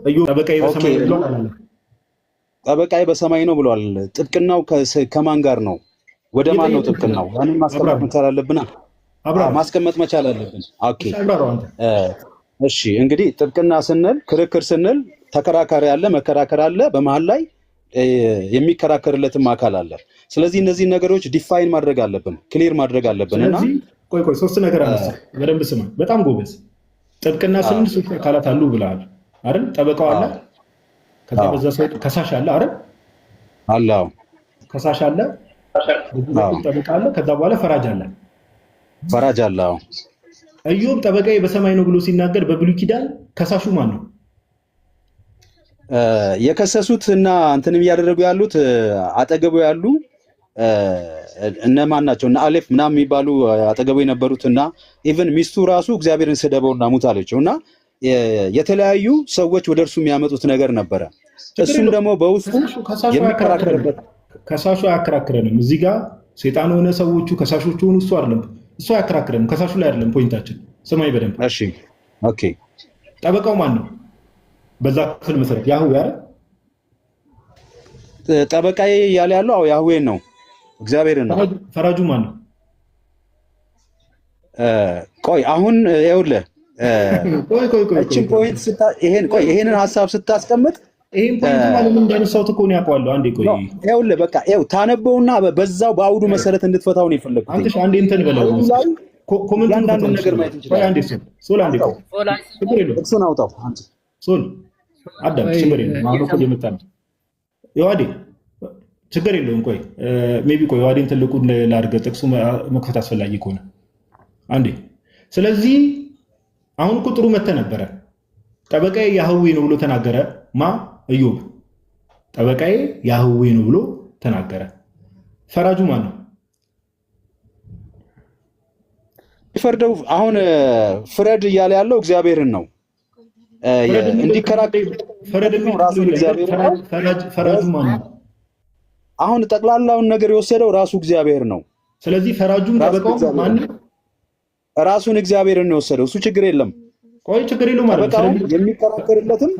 ኢዮብ ጠበቃዬ በሰማይ ነው ብሏል አላለም? ጠበቃዬ በሰማይ ነው ብሏል። ጥብቅናው ከማን ጋር ነው? ወደ ማን ነው ጥብቅናው? ያንን ማስቀመጥ መቻል አለብን። ማስቀመጥ መቻል አለብን። ኦኬ እሺ። እንግዲህ ጥብቅና ስንል ክርክር ስንል ተከራካሪ አለ፣ መከራከር አለ፣ በመሃል ላይ የሚከራከርለትም አካል አለ። ስለዚህ እነዚህ ነገሮች ዲፋይን ማድረግ አለብን፣ ክሊር ማድረግ አለብን። እና ቆይ ሶስት ነገር አነሳ። በደንብ ስማ። በጣም ጎበዝ። ጥብቅና ስንል ሶስት አካላት አሉ ብለሃል አይደል? ጠበቃው አለ፣ ከዛ በዛ ሰው ከሳሽ አለ አይደል? አለ። ከሳሽ አለ፣ ጠበቃ አለ፣ ከዛ በኋላ ፈራጅ አለ። ፈራጅ አለ። ኢዮብ ጠበቃዬ በሰማይ ነው ብሎ ሲናገር በብሉይ ኪዳን ከሳሹ ማን ነው? የከሰሱት እና እንትንም እያደረጉ ያሉት አጠገቡ ያሉ እነማን ናቸው? እና አሌፍ ምናምን የሚባሉ አጠገቡ የነበሩት እና ኢቭን ሚስቱ ራሱ እግዚአብሔርን ስደበውና ሙት አለችው እና የተለያዩ ሰዎች ወደ እርሱ የሚያመጡት ነገር ነበረ። እሱም ደግሞ በውስጡ የሚከራከርበት ከሳሹ አያከራክረንም። እዚህ ጋር ሴጣን ሆነ ሰዎቹ ከሳሾቹ ሆኑ እሱ አይደለም፣ እሱ አያከራክረንም። ከሳሹ ላይ አይደለም ፖይንታችን። ስማኝ በደንብ እሺ። ኦኬ ጠበቃው ማን ነው? በዛ ክፍል መሰረት ያህዌ አይደል? ጠበቃዬ እያለ ያለው አዎ ያህዌ ነው፣ እግዚአብሔርን ነው። ፈራጁ ማን ነው? ቆይ አሁን ይኸውልህ እቺን ፖይንት ይሄንን ሐሳብ ስታስቀምጥ ይሄን ፖይንት ማለት ምን እንዳነሳሁት እኮ ነው ያውቀዋለሁ። አንዴ ቆይ ይኸውልህ በቃ ይኸው ታነበውና በዛው በአውዱ መሰረት እንድትፈታው ነው የፈለኩት። አንተሽ አንዴ እንትን በለው ኮሜንት አንዳንድ ነገር ማየት እንችላለን። አንዴ ሶል አንዴ ችግር የለውም እሱን አውጣው አንተ ሶል አዳም ችግር የለውም። አሁን እኮ የመጣ ነው ይዋዲ ችግር የለውም። ቆይ ሜቢ ቆይ ይዋዲን ትልቁን ላድርገህ ጥቅሱ መክፈት አስፈላጊ ከሆነ አንዴ። ስለዚህ አሁን እኮ ጥሩ መተ ነበረ። ጠበቃዬ ያህዌ ነው ብሎ ተናገረ። ማ ኢዮብ ጠበቃዬ ያህዌ ነው ብሎ ተናገረ። ፈራጁ ማን ነው? ይፈርደው አሁን ፍረድ እያለ ያለው እግዚአብሔርን ነው። እንዲከራከር ራሱ እግዚአብሔር ነው። ፈራጁ ማን ነው? አሁን ጠቅላላውን ነገር የወሰደው ራሱ እግዚአብሔር ነው። ስለዚህ ፈራጁም ጠበቃው ማን ነው? ራሱን እግዚአብሔርን ነው የወሰደው። እሱ ችግር የለም። ቆይ ችግር የለውም ማለት ጠበቃው የሚከራከርለትም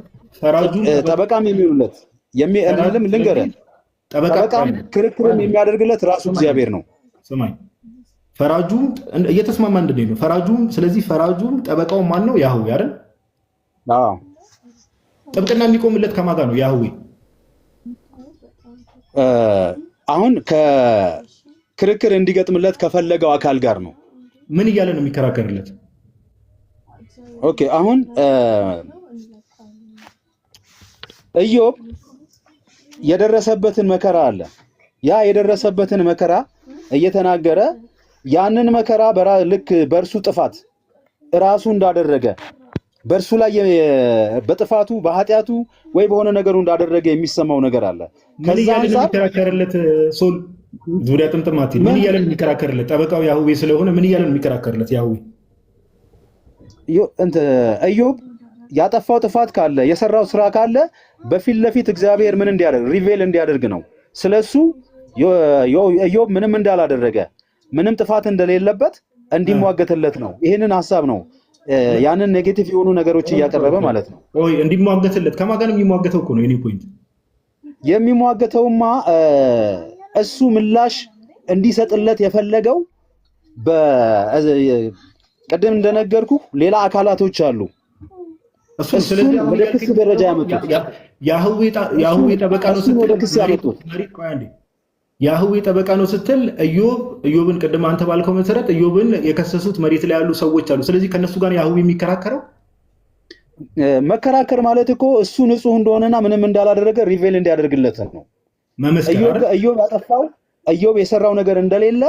ፈራጁ ጠበቃም የሚሉለት የሚልም ልንገርህ፣ ጠበቃም ክርክርም የሚያደርግለት ራሱ እግዚአብሔር ነው። ስማኝ፣ ፈራጁ እየተስማማ እንደዚህ ነው ፈራጁ። ስለዚህ ፈራጁም ጠበቃው ማን ነው? ያህዌ አይደል? አዎ። ጥብቅና የሚቆምለት ከማን ጋር ነው? ያህዌ። አሁን ከክርክር እንዲገጥምለት ከፈለገው አካል ጋር ነው። ምን እያለ ነው የሚከራከርለት? ኦኬ አሁን ኢዮብ የደረሰበትን መከራ አለ። ያ የደረሰበትን መከራ እየተናገረ ያንን መከራ ልክ በእርሱ ጥፋት ራሱ እንዳደረገ በእርሱ ላይ በጥፋቱ በኃጢአቱ ወይ በሆነ ነገሩ እንዳደረገ የሚሰማው ነገር አለ። ምን እያለ ነው የሚከራከርለት? ሶል ዙሪያ ጥምጥማት ምን እያለ ነው የሚከራከርለት? ጠበቃው ያህዌ ስለሆነ ምን እያለ ነው የሚከራከርለት? ያህዌ ኢዮብ ያጠፋው ጥፋት ካለ የሰራው ስራ ካለ በፊት ለፊት እግዚአብሔር ምን እንዲያደርግ ሪቬል እንዲያደርግ ነው። ስለሱ ኢዮብ ምንም እንዳላደረገ ምንም ጥፋት እንደሌለበት እንዲሟገትለት ነው። ይሄንን ሐሳብ ነው ያንን ኔጌቲቭ የሆኑ ነገሮች እያቀረበ ማለት ነው። ኦይ እንዲሟገትለት ከማን ጋር የሚሟገተው እኮ ነው የኔ ፖይንት። የሚሟገተውማ እሱ ምላሽ እንዲሰጥለት የፈለገው ቅድም እንደነገርኩ ሌላ አካላቶች አሉ። እሱን ወደ ክስ ደረጃ ያመጡት ያህዌ ጠበቃ ነው ስትል ወደ ክስ ያመጡት ያህዌ ጠበቃ ነው ስትል ኢዮብን ቅድም አንተ ባልከው መሰረት ኢዮብን የከሰሱት መሬት ላይ ያሉ ሰዎች አሉ። ስለዚህ ከነሱ ጋር ያህዌ የሚከራከረው መከራከር ማለት እኮ እሱ ንጹህ እንደሆነና ምንም እንዳላደረገ ሪቬል እንዲያደርግለት ነው። ኢዮብ ያጠፋው ኢዮብ የሰራው ነገር እንደሌለ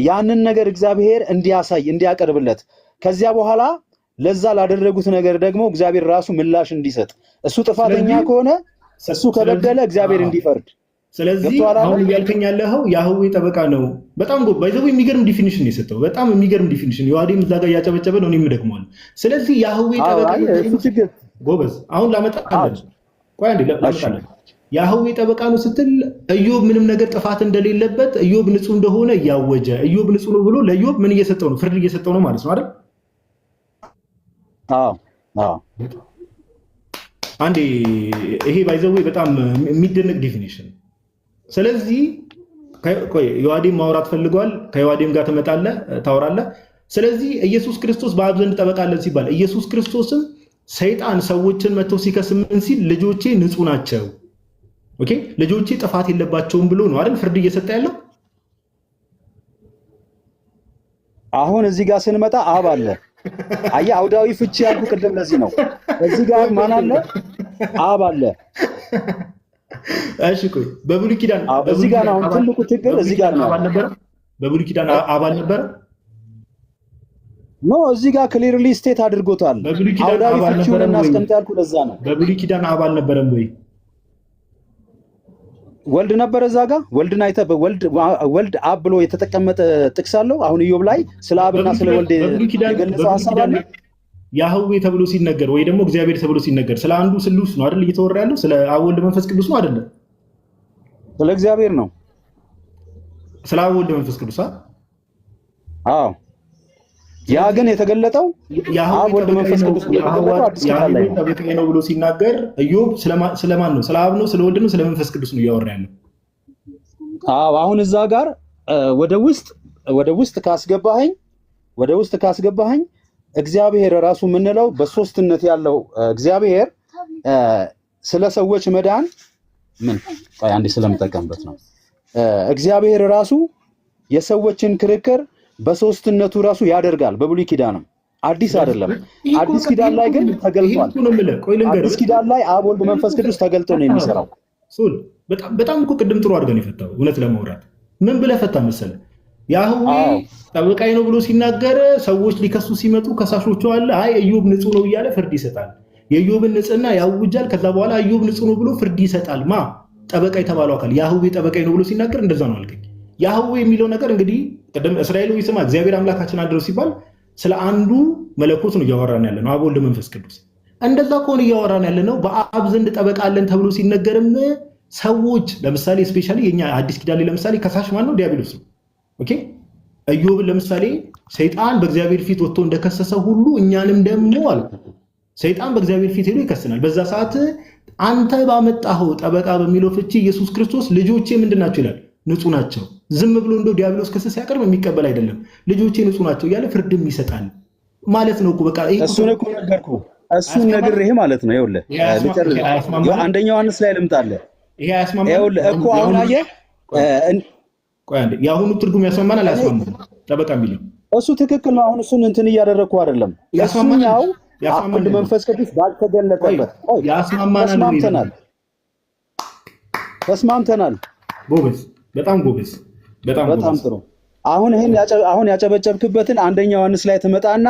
ያንን ነገር እግዚአብሔር እንዲያሳይ እንዲያቀርብለት ከዚያ በኋላ ለዛ ላደረጉት ነገር ደግሞ እግዚአብሔር ራሱ ምላሽ እንዲሰጥ እሱ ጥፋተኛ ከሆነ እሱ ከበደለ እግዚአብሔር እንዲፈርድ። ስለዚህ አሁን ያልከኝ ያለኸው ያህዌ ጠበቃ ነው። በጣም ባይዘው የሚገርም ዲፊኒሽን ነው የሰጠው። በጣም የሚገርም ዲፊኒሽን ይዋዲም እዛ ጋር ያጨበጨበ ነው። እኔም ደግመዋለሁ። ስለዚህ ያህዌ ጠበቃ ነው ጎበዝ። አሁን ላመጣልህ ቆይ አንዴ ላመጣልህ። ያህዌ ጠበቃ ነው ስትል ኢዮብ ምንም ነገር ጥፋት እንደሌለበት ኢዮብ ንጹህ እንደሆነ እያወጀ ኢዮብ ንጹህ ነው ብሎ ለኢዮብ ምን እየሰጠው ነው? ፍርድ እየሰጠው ነው ማለት ነው አይደል? አንዴ ይሄ ባይዘው በጣም የሚደነቅ ዲፊኒሽን። ስለዚህ ዮሐዴም ማውራት ፈልጓል። ከዮሐዴም ጋር ትመጣለህ ታወራለህ። ስለዚህ ኢየሱስ ክርስቶስ በአብ ዘንድ ጠበቃ አለን ሲባል ኢየሱስ ክርስቶስም ሰይጣን ሰዎችን መጥቶ ሲከስ ምን ሲል ልጆቼ ንጹህ ናቸው፣ ኦኬ ልጆቼ ጥፋት የለባቸውም ብሎ ነው አይደል ፍርድ እየሰጠ ያለው። አሁን እዚህ ጋር ስንመጣ አብ አለ። አየህ አውዳዊ ፍቺ ያልኩ ቅድም ለዚህ ነው። እዚህ ጋር ማን አለ? አብ አለ። እሺ ቆይ በብሉይ ኪዳን እዚህ ጋር ነው አሁን ትልቁ ችግር እዚህ ጋር ነው። በብሉይ ኪዳን አብ አልነበረ? ኖ እዚህ ጋር ክሊርሊ ስቴት አድርጎታል። አውዳዊ ፍቺውን እናስቀምጥ ያልኩ ለዛ ነው። በብሉይ ኪዳን አብ አልነበረም ወይ? ወልድ ነበረ እዛ ጋር። ወልድን አይተህ ወልድ አብ ብሎ የተጠቀመጠ ጥቅስ አለው። አሁን ኢዮብ ላይ ስለ አብና ስለ ወልድ የገለጸው ሐሳብ አለ። ያህዌ ተብሎ ሲነገር ወይ ደግሞ እግዚአብሔር ተብሎ ሲነገር ስለ አንዱ ስሉስ ነው አይደል እየተወራ ያለው? ስለ አብ ወልድ መንፈስ ቅዱስ ነው አይደል? ስለ እግዚአብሔር ነው። ስለ አብ ወልድ መንፈስ ቅዱስ አዎ። ያ ግን የተገለጠው አብ ወልድ መንፈስ ቅዱስ ነው ብሎ ሲናገር ኢዮብ ስለማን ነው? ስለ አብ ነው? ስለ ወልድ ነው? ስለ መንፈስ ቅዱስ ነው እያወራ ያለው? አዎ። አሁን እዛ ጋር ወደ ውስጥ ካስገባኸኝ እግዚአብሔር ራሱ የምንለው በሶስትነት ያለው እግዚአብሔር ስለ ሰዎች መዳን አንዴ ስለምጠቀምበት ነው። እግዚአብሔር ራሱ የሰዎችን ክርክር በሶስትነቱ ራሱ ያደርጋል። በብሉይ ኪዳንም አዲስ አይደለም። አዲስ ኪዳን ላይ ግን ተገልጧል። አዲስ ኪዳን ላይ አብ ወልድ መንፈስ ቅዱስ ተገልጦ ነው የሚሰራው። በጣም እኮ ቅድም ጥሩ አድርገን የፈታው እውነት ለማውራት ምን ብለህ ፈታ መሰለህ? ያህዌ ጠበቃዬ ነው ብሎ ሲናገር ሰዎች ሊከሱ ሲመጡ ከሳሾቹ አለ አይ ኢዮብ ንጹህ ነው እያለ ፍርድ ይሰጣል። የኢዮብን ንጽህና ያውጃል። ከዛ በኋላ ኢዮብ ንጹህ ነው ብሎ ፍርድ ይሰጣል። ጠበቃ የተባለው አካል ያህዌ ጠበቃዬ ነው ብሎ ሲናገር እንደዛ ነው አልከኝ። ያህዌ የሚለው ነገር እንግዲህ ቀደም እስራኤል ይስማ እግዚአብሔር አምላካችን አድረው ሲባል ስለ አንዱ መለኮት ነው እያወራን ያለ ነው፣ አብ ወልድ መንፈስ ቅዱስ። እንደዛ ከሆነ እያወራን ያለ ነው በአብ ዘንድ ጠበቃ አለን ተብሎ ሲነገርም ሰዎች ለምሳሌ ስፔሻሊ የኛ አዲስ ኪዳን ላይ ለምሳሌ ከሳሽ ማን ነው? ዲያብሎስ ነው። ኦኬ ኢዮብን ለምሳሌ ሰይጣን በእግዚአብሔር ፊት ወጥቶ እንደከሰሰ ሁሉ እኛንም ደግሞ አልኩ ሰይጣን በእግዚአብሔር ፊት ሄዶ ይከሰናል። በዛ ሰዓት አንተ ባመጣኸው ጠበቃ በሚለው ፍቺ ኢየሱስ ክርስቶስ ልጆቼ ምንድናቸው ይላል? ንጹህ ናቸው። ዝም ብሎ እንደው ዲያብሎስ ክስ ሲያቀርብ የሚቀበል አይደለም። ልጆቼ ንጹህ ናቸው እያለ ፍርድም ይሰጣል ማለት ነው እኮ በቃ እሱን እኮ ነገርኩህ። እሱን ነግሬህ ማለት ነው። ይኸውልህ አንደኛ ዮሐንስ ላይ ልምጣልህ። ይሄ አያስማማም። ይኸውልህ እኮ አሁን አየህ የአሁኑ ትርጉም ያስማማናል አያስማማም? ጠበቃ የሚለው እሱ ትክክል ነው። አሁን እሱን እንትን እያደረግኩ አይደለም። እሱኛው አንድ መንፈስ ቅዱስ ባልተገለጠበት ተስማምተናል። ጎበዝ፣ በጣም ጎበዝ፣ በጣም ጥሩ። አሁን ያጨበጨብክበትን አንደኛ ዮሐንስ ላይ ትመጣና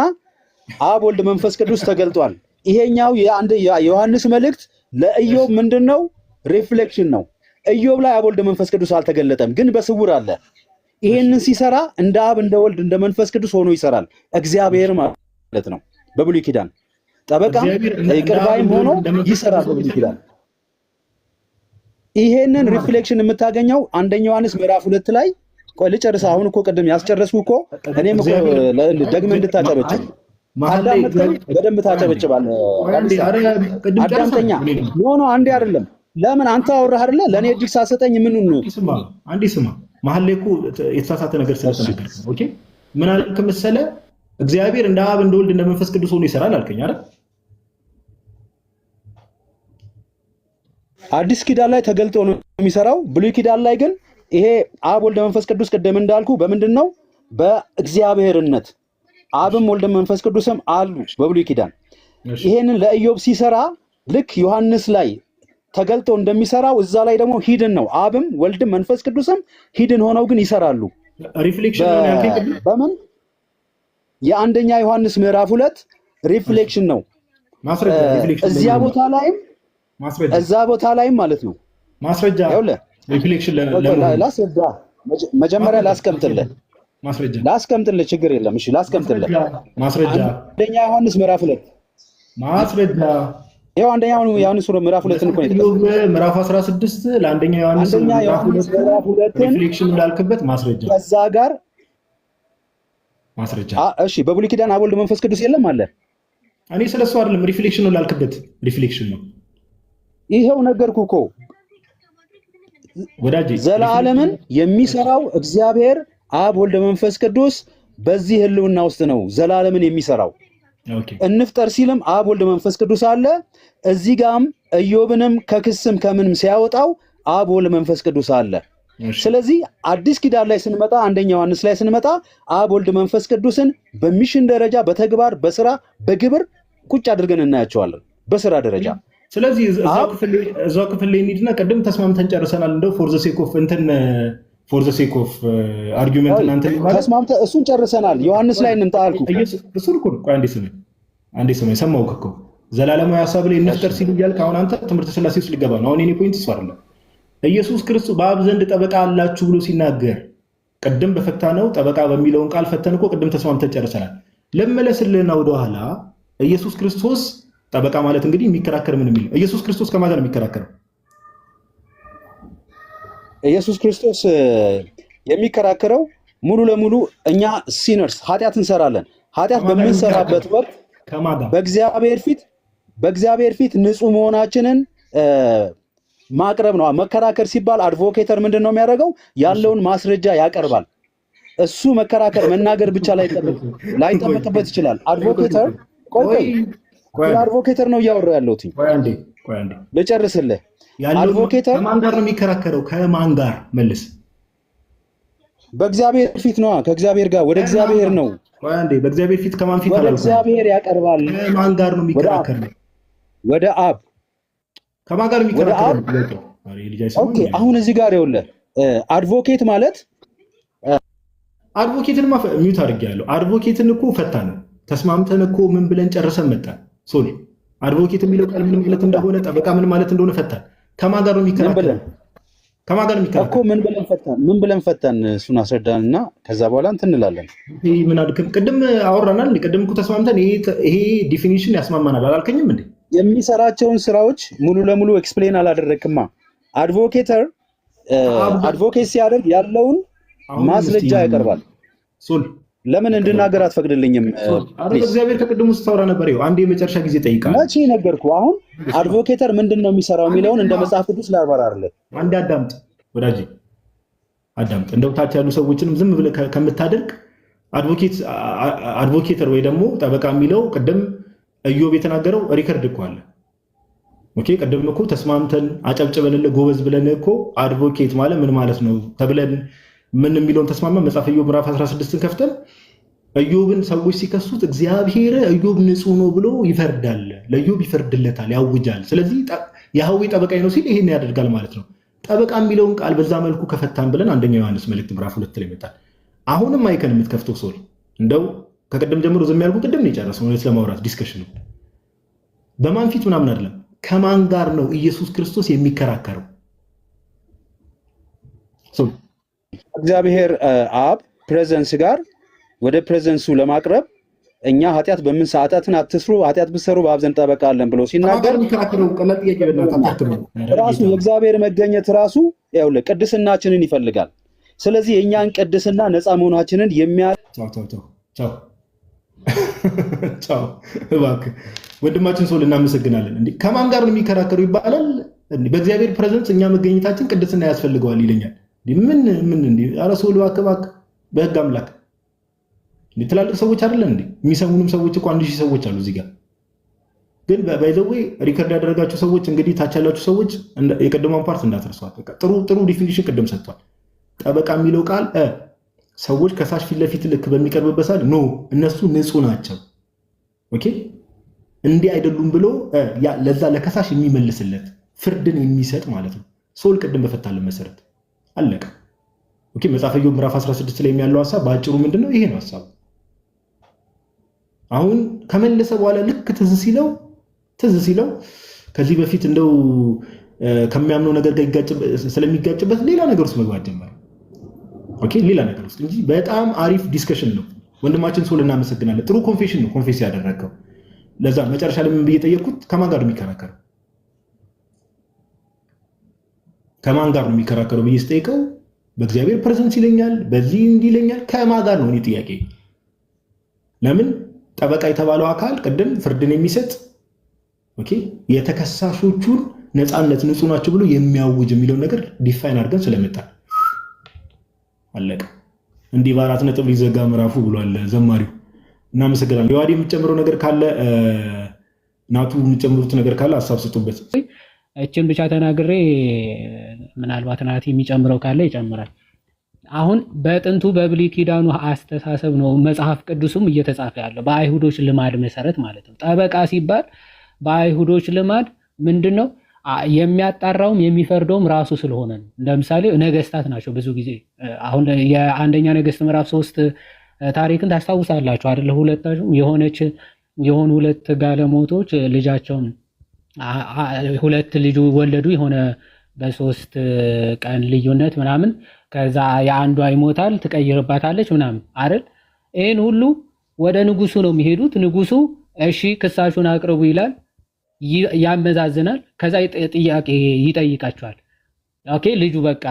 አብ ወልድ መንፈስ ቅዱስ ተገልጧል። ይሄኛው የዮሐንስ መልእክት ለኢዮብ ምንድነው? ሪፍሌክሽን ነው። ኢዮብ ላይ አብ ወልድ መንፈስ ቅዱስ አልተገለጠም፣ ግን በስውር አለ። ይሄንን ሲሰራ እንደ አብ እንደ ወልድ እንደ መንፈስ ቅዱስ ሆኖ ይሰራል። እግዚአብሔር ማለት ነው። በብሉይ ኪዳን ጠበቃም ይቅር ባይም ሆኖ ይሰራል በብሉይ ኪዳን። ይሄንን ሪፍሌክሽን የምታገኘው አንደኛ ዮሐንስ ምዕራፍ 2 ላይ ቆይ ልጨርስ። አሁን እኮ ቅድም ያስጨረስኩ እኮ እኔም እኮ ደግመህ እንድታጨበጭብ አዳምጠኝ፣ በደንብ ታጨበጭባለህ። አዳምጠኛ ኖ አንዴ አይደለም። ለምን አንተ አወራህ አይደለ? ለኔ እጅግ ሳሰጠኝ ምን ነው? አንዴ ስማ። መሀል ላይ እኮ የተሳሳተ ነገር ስለተናገርክ ኦኬ። ምን አልክ መሰለህ? እግዚአብሔር እንደ አብ እንደ ወልድ እንደ መንፈስ ቅዱስ ሆኖ ይሰራል አልከኝ አይደል? አዲስ ኪዳን ላይ ተገልጦ ነው የሚሰራው። ብሉይ ኪዳን ላይ ግን ይሄ አብ ወልድ መንፈስ ቅዱስ ቅድም እንዳልኩ በምንድን ነው? በእግዚአብሔርነት አብም ወልድ መንፈስ ቅዱስም አሉ በብሉይ ኪዳን። ይሄንን ለኢዮብ ሲሰራ ልክ ዮሐንስ ላይ ተገልጦ እንደሚሰራው እዛ ላይ ደግሞ ሂድን ነው። አብም ወልድም መንፈስ ቅዱስም ሂድን ሆነው ግን ይሰራሉ። ሪፍሌክሽን ነው ያልከኝ። በምን የአንደኛ ዮሐንስ ምዕራፍ 2 ሪፍሌክሽን ነው። ማስረጃ ሪፍሌክሽን እዚያ ቦታ ላይም ማስረጃ እዛ ቦታ ላይም ማለት ነው። ማስረጃ ሪፍሌክሽን ላስረዳ መጀመሪያ ላስቀምጥልህ። ማስረጃ ላስቀምጥልህ፣ ችግር የለም። እሺ ላስቀምጥልህ። ማስረጃ አንደኛ ዮሐንስ ምዕራፍ 2 ማስረጃ ያው አንደኛ ዮሐንስ ምዕራፍ 2 ነው ምዕራፍ 16 ለአንደኛ ዮሐንስ ምዕራፍ 2 ሪፍሌክሽን እንዳልክበት ማስረጃ ከዛ ጋር ማስረጃ። እሺ በብሉይ ኪዳን አብ ወልድ መንፈስ ቅዱስ የለም አለ። እኔ ስለሱ አይደለም ሪፍሌክሽን ነው ላልክበት ሪፍሌክሽን ነው። ይሄው ነገርኩህ እኮ ዘላለምን የሚሰራው እግዚአብሔር አብ ወልድ መንፈስ ቅዱስ በዚህ ህልውና ውስጥ ነው ዘላለምን የሚሰራው። እንፍጠር ሲልም አብ ወልድ መንፈስ ቅዱስ አለ። እዚህ ጋም ኢዮብንም ከክስም ከምንም ሲያወጣው አብ ወልድ መንፈስ ቅዱስ አለ። ስለዚህ አዲስ ኪዳን ላይ ስንመጣ አንደኛ ዮሐንስ ላይ ስንመጣ አብ ወልድ መንፈስ ቅዱስን በሚሽን ደረጃ በተግባር በስራ በግብር ቁጭ አድርገን እናያቸዋለን በስራ ደረጃ። ስለዚህ እዛው ክፍል ላይ እንሂድና ቅድም ተስማምተን ጨርሰናል። እንደው ፎር ዘ ሴክ ኦፍ አርጊውመንት እናንተ ተስማምተን እሱን ጨርሰናል። ዮሐንስ ላይ እንምጣ አልኩ። እሱን እኮ ቆይ አንዴ ስሜ ሰማሁህ እኮ ዘላለማዊ ሐሳብ ላይ እንፍጠር ሲል እያልክ አሁን አንተ ትምህርተ ሥላሴ ውስጥ ሊገባ ነው። አሁን የኔ ፖይንት እሱ አይደለም። ኢየሱስ ክርስቶስ በአብ ዘንድ ጠበቃ አላችሁ ብሎ ሲናገር ቅድም በፈታነው ጠበቃ በሚለውን ቃል ፈተን እኮ ቅድም ተስማምተን ጨርሰናል። ለመለስልህና ወደኋላ ኢየሱስ ክርስቶስ ጠበቃ ማለት እንግዲህ የሚከራከር ምን የሚል ኢየሱስ ክርስቶስ ከማን ጋር ነው የሚከራከረው? ኢየሱስ ክርስቶስ የሚከራከረው ሙሉ ለሙሉ እኛ ሲነርስ ኃጢአት እንሰራለን። ኃጢአት በምንሰራበት ወቅት በእግዚአብሔር ፊት ንጹህ መሆናችንን ማቅረብ ነው። መከራከር ሲባል አድቮኬተር ምንድን ነው የሚያደርገው? ያለውን ማስረጃ ያቀርባል። እሱ መከራከር መናገር ብቻ ላይጠበቅበት ይችላል። አድቮኬተር አድቮኬተር ነው እያወራሁ ያለሁት። ልጨርስልህ። አድቮኬተር ከማን ጋር ነው የሚከራከረው? ከማን ጋር መልስ? በእግዚአብሔር ፊት ነው። ከእግዚአብሔር ጋር ወደ እግዚአብሔር ነው። በእግዚአብሔር ፊት ከማን ፊት? ወደ እግዚአብሔር ያቀርባል። ከማን ጋር ነው የሚከራከረው? ወደ አብ። ከማን ጋር የሚከራከረው? ኦኬ፣ አሁን እዚህ ጋር ይኸውልህ አድቮኬት ማለት አድቮኬትን ሚውት አድርጌያለሁ። አድቮኬትን እኮ ፈታን ነው ተስማምተን እኮ ምን ብለን ጨርሰን መጣን። ሶሪ አድቮኬት የሚለው ቃል ምን ማለት እንደሆነ ጠበቃ ምን ማለት እንደሆነ ፈታን። ከማን ጋር ነው የሚከራከረው? ከማን ጋር ነው የሚከራከረው እኮ? ምን ብለን ፈታን? እሱን አስረዳንና ከዛ በኋላ እንትን እንላለን። ምን አድርገን ቅድም አወራናል። ቅድም እኮ ተስማምተን ይሄ ዲፊኒሽን ያስማማናል አላልከኝም እንዴ? የሚሰራቸውን ስራዎች ሙሉ ለሙሉ ኤክስፕሌን አላደረክማ። አድቮኬተር አድቮኬት ሲያደርግ ያለውን ማስረጃ ያቀርባል። ሶል ለምን እንድናገር አትፈቅድልኝም? እግዚአብሔር ከቅድሙ ስታወራ ነበር። ይኸው አንዴ የመጨረሻ ጊዜ ጠይቃለሁ። መቼ ነገርኩ? አሁን አድቮኬተር ምንድን ነው የሚሰራው የሚለውን እንደ መጽሐፍ ቅዱስ ላብራራለህ። አንዴ አዳምጥ ወዳጄ፣ አዳምጥ። እንደው ታች ያሉ ሰዎችንም ዝም ብለህ ከምታደርግ አድቮኬተር ወይ ደግሞ ጠበቃ የሚለው ቅድም ኢዮብ የተናገረው ሪከርድ እኮ አለ። ኦኬ፣ ቅድም እኮ ተስማምተን አጨብጭበንልህ ጎበዝ ብለን እኮ አድቮኬት ማለት ምን ማለት ነው ተብለን ምን የሚለውን ተስማማ። መጽሐፈ ኢዮብ ምዕራፍ 16ን ከፍተን ኢዮብን ሰዎች ሲከሱት እግዚአብሔር ኢዮብ ንጹህ ነው ብሎ ይፈርዳል፣ ለኢዮብ ይፈርድለታል፣ ያውጃል። ስለዚህ የሐዊ ጠበቃ ነው ሲል ይሄን ያደርጋል ማለት ነው። ጠበቃ የሚለውን ቃል በዛ መልኩ ከፈታን ብለን አንደኛ ዮሐንስ መልእክት ምዕራፍ 2 ላይ መጣል። አሁንም አይከን የምትከፍተው ሶል እንደው ከቅድም ጀምሮ ዝም ያልኩ ቅድም ነው የጨረስነው። እውነት ለማውራት ዲስከሽን ነው። በማን ፊት ምናምን አይደለም። ከማን ጋር ነው ኢየሱስ ክርስቶስ የሚከራከረው? እግዚአብሔር አብ ፕሬዘንስ ጋር ወደ ፕሬዘንሱ ለማቅረብ እኛ ኃጢአት በምን ሰዓታትን አትስሩ፣ ኃጢአት ብትሰሩ በአብ ዘንድ ጠበቃ አለን ብሎ ሲናገር ራሱ የእግዚአብሔር መገኘት ራሱ ይኸውልህ ቅድስናችንን ይፈልጋል። ስለዚህ የእኛን ቅድስና ነፃ መሆናችንን ቻው እባክህ ወንድማችን ሰው እናመሰግናለን። እንዴ ከማን ጋር ነው የሚከራከሩ ይባላል? በእግዚአብሔር ፕሬዘንስ እኛ መገኘታችን ቅድስና ያስፈልገዋል ይለኛል። ምን እንዴ? ኧረ ሰው እባክህ በህግ አምላክ ትላልቅ ሰዎች አይደለን እንዴ? የሚሰሙንም ሰዎች እኮ 1000 ሰዎች አሉ እዚህ ጋር። ግን ባይዘዌ ሪከርድ ያደረጋችሁ ሰዎች እንግዲህ ታች ያላችሁ ሰዎች የቀደመውን ፓርት እንዳትረሷት። ጥሩ ዲፊኒሽን ቅድም ሰጥቷል። ጠበቃ የሚለው ቃል ሰዎች ከሳሽ ፊት ለፊት ልክ በሚቀርብበት ሰዓት ኖ እነሱ ንጹህ ናቸው፣ ኦኬ እንዲህ አይደሉም ብሎ ለዛ ለከሳሽ የሚመልስለት ፍርድን የሚሰጥ ማለት ነው። ሶል ቅድም በፈታለን መሰረት አለቀ። ኦኬ መጽሐፈ ኢዮብ ምዕራፍ 16 ላይ ያለው ሐሳብ በአጭሩ ምንድነው? ይሄ ነው ሐሳቡ። አሁን ከመለሰ በኋላ ልክ ትዝ ሲለው ከዚህ በፊት እንደው ከሚያምነው ነገር ጋር ስለሚጋጭበት ሌላ ነገር ውስጥ መግባት ጀመረ። ኦኬ ሌላ ነገር ውስጥ እንጂ በጣም አሪፍ ዲስከሽን ነው። ወንድማችን ሶል እናመሰግናለን። ጥሩ ኮንፌሽን ነው ኮንፌስ ያደረገው። ለዛ መጨረሻ ላይ ምን ብዬ ጠየቅኩት? ከማን ጋር ነው የሚከራከረው? ከማን ጋር ነው የሚከራከረው ብዬ ስጠይቀው በእግዚአብሔር ፕሬዘንስ ይለኛል፣ በዚህ እንዲህ ይለኛል። ከማን ጋር ነው? እኔ ጥያቄ ለምን ጠበቃ የተባለው አካል ቅድም ፍርድን የሚሰጥ ኦኬ የተከሳሾቹን ነፃነት ንጹህ ናቸው ብሎ የሚያውጅ የሚለውን ነገር ዲፋይን አድርገን ስለመጣ አለቀ። እንዲህ በ4 ነጥብ ሊዘጋ ምዕራፉ ብሏል ዘማሪው። እናመሰግናለን። የዋዲ የምትጨምረው ነገር ካለ ናቱ የምትጨምሩት ነገር ካለ ሀሳብ ስጡበት። እችን ብቻ ተናግሬ ምናልባት ናቲ የሚጨምረው ካለ ይጨምራል። አሁን በጥንቱ በብሉይ ኪዳኑ አስተሳሰብ ነው መጽሐፍ ቅዱስም እየተጻፈ ያለው በአይሁዶች ልማድ መሰረት ማለት ነው። ጠበቃ ሲባል በአይሁዶች ልማድ ምንድን ነው የሚያጣራውም የሚፈርደውም ራሱ ስለሆነ ነው። ለምሳሌ ነገስታት ናቸው ብዙ ጊዜ። አሁን የአንደኛ ነገስት ምዕራፍ 3 ታሪክን ታስታውሳላችሁ አይደለ? የሆኑ ሁለት ጋለሞቶች ልጃቸውን 2 ልጅ ወለዱ የሆነ በ3 ቀን ልዩነት ምናምን። ከዛ የአንዷ ይሞታል ትቀይርባታለች ምናምን አይደል? ይሄን ሁሉ ወደ ንጉሱ ነው የሚሄዱት። ንጉሱ እሺ ክሳሹን አቅርቡ ይላል፣ ያመዛዝናል። ከዛ ጥያቄ ይጠይቃቸዋል። ኦኬ ልጁ በቃ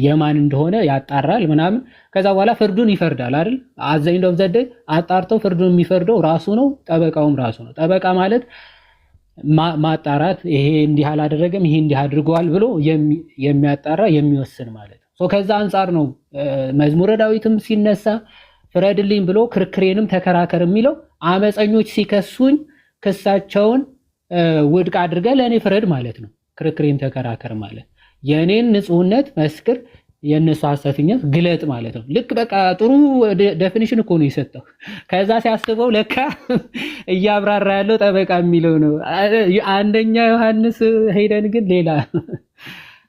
የማን እንደሆነ ያጣራል ምናምን። ከዛ በኋላ ፍርዱን ይፈርዳል አይደል? አዘኝ ዶም ዘደ አጣርተው ፍርዱን የሚፈርደው ራሱ ነው፣ ጠበቃውም ራሱ ነው። ጠበቃ ማለት ማጣራት፣ ይሄ እንዲህ አላደረገም ይሄ እንዲህ አድርጓል ብሎ የሚያጣራ የሚወስን ማለት ነው። ከዛ አንጻር ነው መዝሙረ ዳዊትም ሲነሳ ፍረድልኝ ብሎ ክርክሬንም ተከራከር የሚለው። አመፀኞች ሲከሱኝ ክሳቸውን ውድቅ አድርገህ ለእኔ ፍረድ ማለት ነው። ክርክሬን ተከራከር ማለት የእኔን ንጹህነት መስክር፣ የእነሱ ሐሰተኝነት ግለጥ ማለት ነው። ልክ በቃ ጥሩ ዴፊኒሽን እኮ ነው የሰጠው። ከዛ ሲያስበው ለካ እያብራራ ያለው ጠበቃ የሚለው ነው። አንደኛ ዮሐንስ ሄደን ግን ሌላ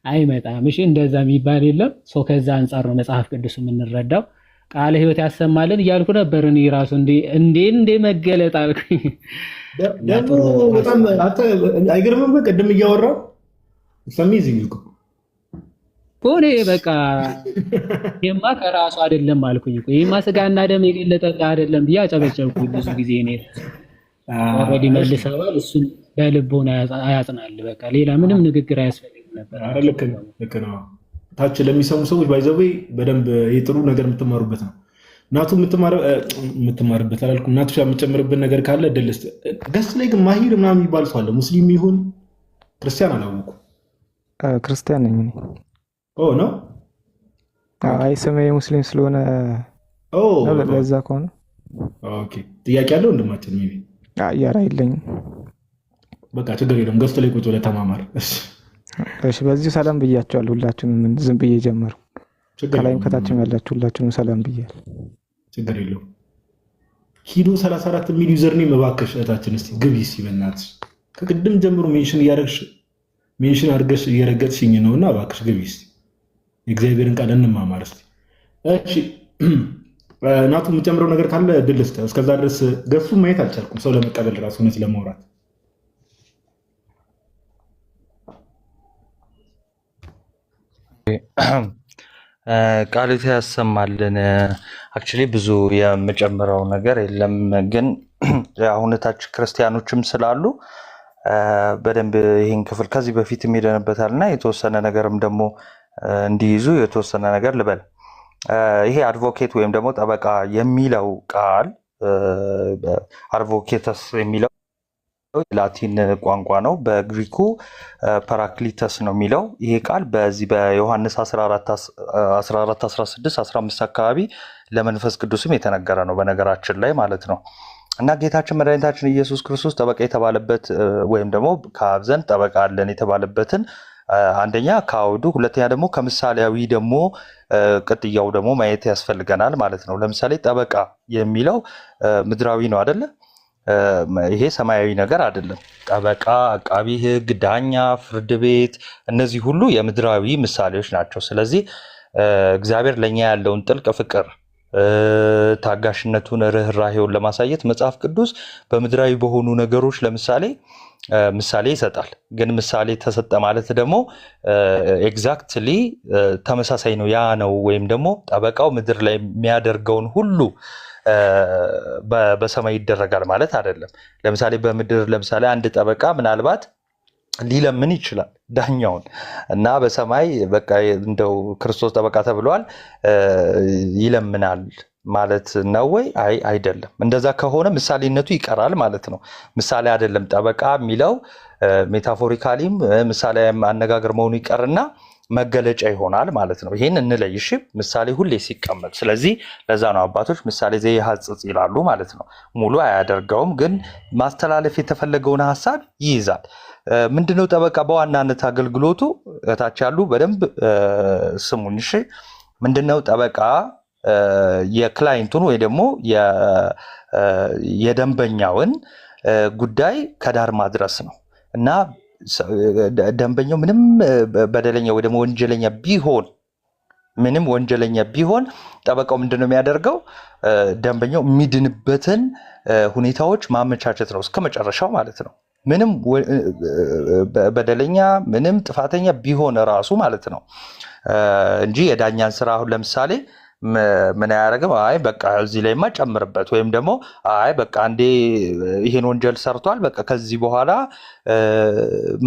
አይመጣም። እሺ እንደዛ የሚባል የለም። ከዛ አንጻር ነው መጽሐፍ ቅዱስ የምንረዳው። ቃለ ሕይወት ያሰማልን እያልኩ ነበር እኔ ራሱ እንዴ መገለጥ አልኩኝ። ደግሞ በጣም አይገርምም? ቅድም እያወራው ሰሚዝኝ እኮ ሆኔ በቃ የማ ከራሱ አይደለም አልኩኝ እኮ የማ ስጋና ደም የገለጠ አይደለም ብዬ አጨበጨብኩኝ ብዙ ጊዜ እኔ ኦልሬዲ መልሰዋል። እሱን በልቦና ያጽናል። በቃ ሌላ ምንም ንግግር አያስፈልግም ነበር። አረ ልክ ነው። ታች ለሚሰሙ ሰዎች ባይዘው በደንብ የጥሩ ነገር የምትማሩበት ነው። ናቱ የምትማርበት አላልኩም። ናቱ የምትጨምርበት ነገር ካለ ደልስ ገስ ላይ ግን ማሂር ምናምን የሚባል ሰው አለ። ሙስሊም ይሁን ክርስቲያን አላወኩም። ክርስቲያን ነኝ እኔ። ነው አይ ስሜ ሙስሊም ስለሆነ ለዛ ከሆነ ኦኬ። ጥያቄ ያለው ወንድማችን ሜቢ ያራ የለኝም። በቃ ችግር የለም። ገስት ላይ ቁጭ ብለህ ተማማር። እሺ በዚሁ ሰላም ብያቸዋለሁ ሁላችሁንም። ዝም ብዬ ጀመሩ። ከላይም ከታችም ያላችሁ ሁላችሁንም ሰላም ብያለሁ። ችግር የለውም። ሂዶ 34 የሚል ዩዘርኔም እባክሽ እህታችን እስቲ ግቢ እስቲ በእናትሽ። ከቅድም ጀምሮ ሜንሽን አድርገሽ እየረገጥሽኝ ነውና እባክሽ ግቢ እስቲ። የእግዚአብሔርን ቃል እንማማር እስቲ። እሺ ናቱ የምጨምረው ነገር ካለ እድል ስጥ። እስከዛ ድረስ ገሱ ማየት አልቻልኩም፣ ሰው ለመቀበል ራሱ እውነት ለማውራት ቃልት ያሰማልን። አክቹሊ ብዙ የምጨምረው ነገር የለም፣ ግን አሁነታች ክርስቲያኖችም ስላሉ በደንብ ይህን ክፍል ከዚህ በፊት ሄደንበታል እና የተወሰነ ነገርም ደግሞ እንዲይዙ የተወሰነ ነገር ልበል። ይሄ አድቮኬት ወይም ደግሞ ጠበቃ የሚለው ቃል አድቮኬተስ የሚለው ላቲን ቋንቋ ነው። በግሪኩ ፓራክሊተስ ነው የሚለው። ይሄ ቃል በዚህ በዮሐንስ 14 16 15 አካባቢ ለመንፈስ ቅዱስም የተነገረ ነው በነገራችን ላይ ማለት ነው። እና ጌታችን መድኃኒታችን ኢየሱስ ክርስቶስ ጠበቃ የተባለበት ወይም ደግሞ ከአብ ዘንድ ጠበቃ አለን የተባለበትን አንደኛ ከአውዱ፣ ሁለተኛ ደግሞ ከምሳሌያዊ ደግሞ ቅጥያው ደግሞ ማየት ያስፈልገናል ማለት ነው። ለምሳሌ ጠበቃ የሚለው ምድራዊ ነው አይደለ? ይሄ ሰማያዊ ነገር አይደለም። ጠበቃ፣ አቃቢ ሕግ፣ ዳኛ፣ ፍርድ ቤት እነዚህ ሁሉ የምድራዊ ምሳሌዎች ናቸው። ስለዚህ እግዚአብሔር ለኛ ያለውን ጥልቅ ፍቅር፣ ታጋሽነቱን፣ ርኅራኄውን ለማሳየት መጽሐፍ ቅዱስ በምድራዊ በሆኑ ነገሮች ለምሳሌ ምሳሌ ይሰጣል። ግን ምሳሌ ተሰጠ ማለት ደግሞ ኤግዛክትሊ ተመሳሳይ ነው ያ ነው ወይም ደግሞ ጠበቃው ምድር ላይ የሚያደርገውን ሁሉ በሰማይ ይደረጋል ማለት አይደለም። ለምሳሌ በምድር ለምሳሌ አንድ ጠበቃ ምናልባት ሊለምን ይችላል ዳኛውን እና በሰማይ በቃ እንደው ክርስቶስ ጠበቃ ተብሏል ይለምናል ማለት ነው ወይ? አይደለም። እንደዛ ከሆነ ምሳሌነቱ ይቀራል ማለት ነው። ምሳሌ አይደለም። ጠበቃ የሚለው ሜታፎሪካሊም ምሳሌያዊ አነጋገር መሆኑ ይቀርና መገለጫ ይሆናል ማለት ነው። ይሄን እንለይሽ ምሳሌ ሁሌ ሲቀመጥ። ስለዚህ ለዛ ነው አባቶች ምሳሌ ዘይሐጽጽ ይላሉ ማለት ነው። ሙሉ አያደርገውም፣ ግን ማስተላለፍ የተፈለገውን ሐሳብ ይይዛል። ምንድነው ጠበቃ በዋናነት አገልግሎቱ? እታች ያሉ በደንብ ስሙኝ እሺ። ምንድነው ጠበቃ? የክላይንቱን ወይ ደግሞ የደንበኛውን ጉዳይ ከዳር ማድረስ ነው እና ደንበኛው ምንም በደለኛ ወይ ደግሞ ወንጀለኛ ቢሆን ጠበቃው ምንድነው የሚያደርገው? ደንበኛው የሚድንበትን ሁኔታዎች ማመቻቸት ነው እስከ መጨረሻው ማለት ነው። ምንም በደለኛ ምንም ጥፋተኛ ቢሆን ራሱ ማለት ነው እንጂ የዳኛን ስራ አሁን ለምሳሌ ምን ያደርግም? አይ በቃ እዚህ ላይ ማጨምርበት ወይም ደግሞ አይ በቃ አንዴ ይሄን ወንጀል ሰርቷል በቃ ከዚህ በኋላ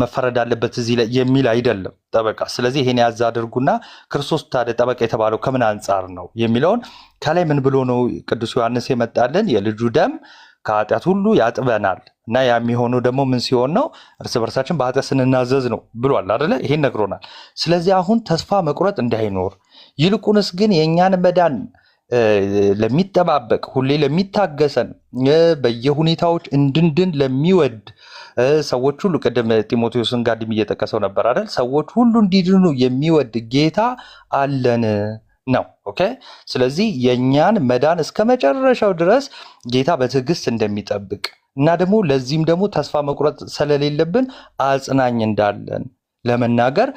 መፈረድ አለበት እዚህ ላይ የሚል አይደለም ጠበቃ። ስለዚህ ይሄን ያዝ አድርጉና ክርስቶስ ታዲያ ጠበቃ የተባለው ከምን አንጻር ነው የሚለውን ከላይ ምን ብሎ ነው ቅዱስ ዮሐንስ የመጣልን? የልጁ ደም ከኃጢአት ሁሉ ያጥበናል እና ያ የሚሆነው ደግሞ ምን ሲሆን ነው? እርስ በርሳችን በኃጢአት ስንናዘዝ ነው ብሏል አይደለ? ይሄን ነግሮናል። ስለዚህ አሁን ተስፋ መቁረጥ እንዳይኖር ይልቁንስ ግን የእኛን መዳን ለሚጠባበቅ ሁሌ ለሚታገሰን በየሁኔታዎች እንድንድን ለሚወድ ሰዎች ሁሉ ቅድም ጢሞቴዎስን ጋድም እየጠቀሰው ነበር አይደል? ሰዎች ሁሉ እንዲድኑ የሚወድ ጌታ አለን ነው። ኦኬ። ስለዚህ የእኛን መዳን እስከ መጨረሻው ድረስ ጌታ በትዕግስት እንደሚጠብቅ እና ደግሞ ለዚህም ደግሞ ተስፋ መቁረጥ ስለሌለብን አጽናኝ እንዳለን ለመናገር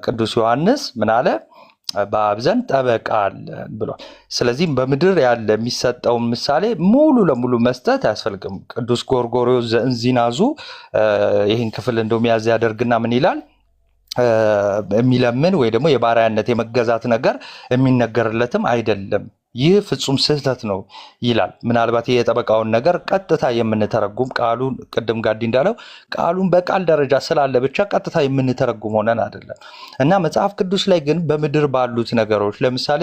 ቅዱስ ዮሐንስ ምን አለ? በአብ ዘንድ ጠበቃ አለን ብሏል። ስለዚህም በምድር ያለ የሚሰጠውን ምሳሌ ሙሉ ለሙሉ መስጠት አያስፈልግም። ቅዱስ ጎርጎርዮስ ዘእንዚናዙ ይህን ክፍል እንደሚያዝ ያደርግና ምን ይላል? የሚለምን ወይ ደግሞ የባሪያነት የመገዛት ነገር የሚነገርለትም አይደለም፣ ይህ ፍጹም ስህተት ነው ይላል። ምናልባት የጠበቃውን ነገር ቀጥታ የምንተረጉም ቃሉን ቅድም ጋዲ እንዳለው ቃሉን በቃል ደረጃ ስላለ ብቻ ቀጥታ የምንተረጉም ሆነን አይደለም እና መጽሐፍ ቅዱስ ላይ ግን በምድር ባሉት ነገሮች ለምሳሌ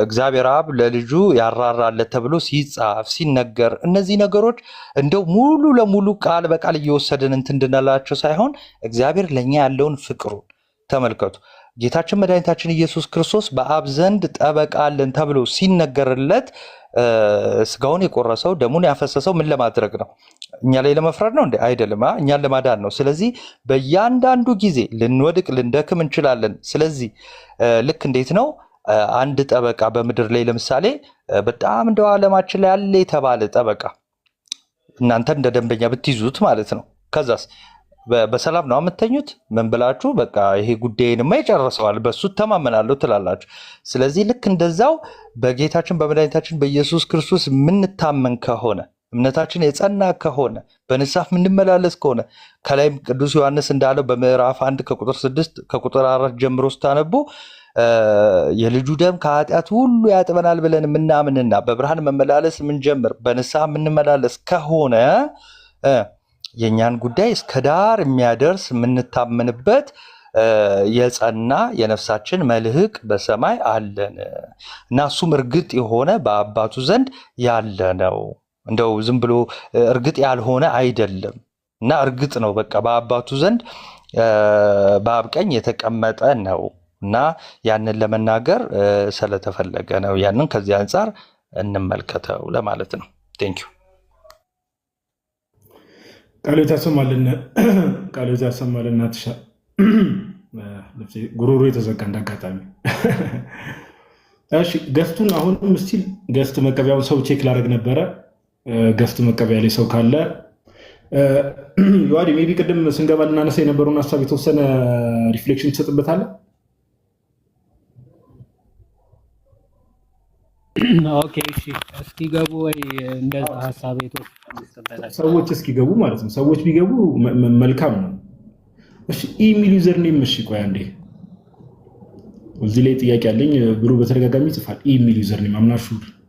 እግዚአብሔር አብ ለልጁ ያራራለት ተብሎ ሲጻፍ ሲነገር እነዚህ ነገሮች እንደው ሙሉ ለሙሉ ቃል በቃል እየወሰድን እንትን እንድንላቸው ሳይሆን እግዚአብሔር ለኛ ያለውን ፍቅሩን ተመልከቱ። ጌታችን መድኃኒታችን ኢየሱስ ክርስቶስ በአብ ዘንድ ጠበቃ አለን ተብሎ ሲነገርለት ስጋውን የቆረሰው ደሙን ያፈሰሰው ምን ለማድረግ ነው? እኛ ላይ ለመፍረድ ነው እንዴ? አይደለም፣ እኛን ለማዳን ነው። ስለዚህ በእያንዳንዱ ጊዜ ልንወድቅ ልንደክም እንችላለን። ስለዚህ ልክ እንዴት ነው አንድ ጠበቃ በምድር ላይ ለምሳሌ በጣም እንደው ዓለማችን ላይ ያለ የተባለ ጠበቃ እናንተ እንደ ደንበኛ ብትይዙት ማለት ነው ከዛስ በሰላም ነው የምተኙት? ምን ብላችሁ በቃ ይሄ ጉዳይንማ ይጨርሰዋል በሱ ተማመናለሁ ትላላችሁ። ስለዚህ ልክ እንደዛው በጌታችን በመድኃኒታችን በኢየሱስ ክርስቶስ የምንታመን ከሆነ እምነታችን የጸና ከሆነ በንስሐ የምንመላለስ ከሆነ ከላይም ቅዱስ ዮሐንስ እንዳለው በምዕራፍ 1 ከቁጥር 6 ከቁጥር 4 ጀምሮ ስታነቡ የልጁ ደም ከኃጢአት ሁሉ ያጥበናል ብለን የምናምንና በብርሃን መመላለስ የምንጀምር በንስሐ የምንመላለስ ከሆነ የእኛን ጉዳይ እስከ ዳር የሚያደርስ የምንታመንበት የጸና የነፍሳችን መልህቅ በሰማይ አለን እና እሱም እርግጥ የሆነ በአባቱ ዘንድ ያለ ነው። እንደው ዝም ብሎ እርግጥ ያልሆነ አይደለም እና እርግጥ ነው በቃ በአባቱ ዘንድ በአብ ቀኝ የተቀመጠ ነው እና ያንን ለመናገር ስለተፈለገ ነው። ያንን ከዚህ አንጻር እንመልከተው ለማለት ነው። ቴንክ ዩ። ቃሎት ያሰማልን ትሻ ጉሮሮ የተዘጋ እንዳጋጣሚ። እሺ ገፍቱን አሁንም ስቲል ገፍት መቀበያውን ሰው ቼክ ላደርግ ነበረ። ገፍት መቀበያ ላይ ሰው ካለ ዮሐዴ ሜቢ ቅድም ስንገባ ልናነሳ የነበረውን ሀሳብ የተወሰነ ሪፍሌክሽን ትሰጥበታለህ? ኦኬ እሺ፣ እስኪገቡ ወይ እንደዛ ሀሳብ ሰዎች እስኪገቡ ማለት ነው። ሰዎች ቢገቡ መልካም ነው። እሺ ኢሜል ዩዘር ኔም እሺ፣ ቆይ አንዴ እዚህ ላይ ጥያቄ አለኝ ብሎ በተደጋጋሚ ይጽፋል። ኢሜል ዩዘር ኔም አምናሹ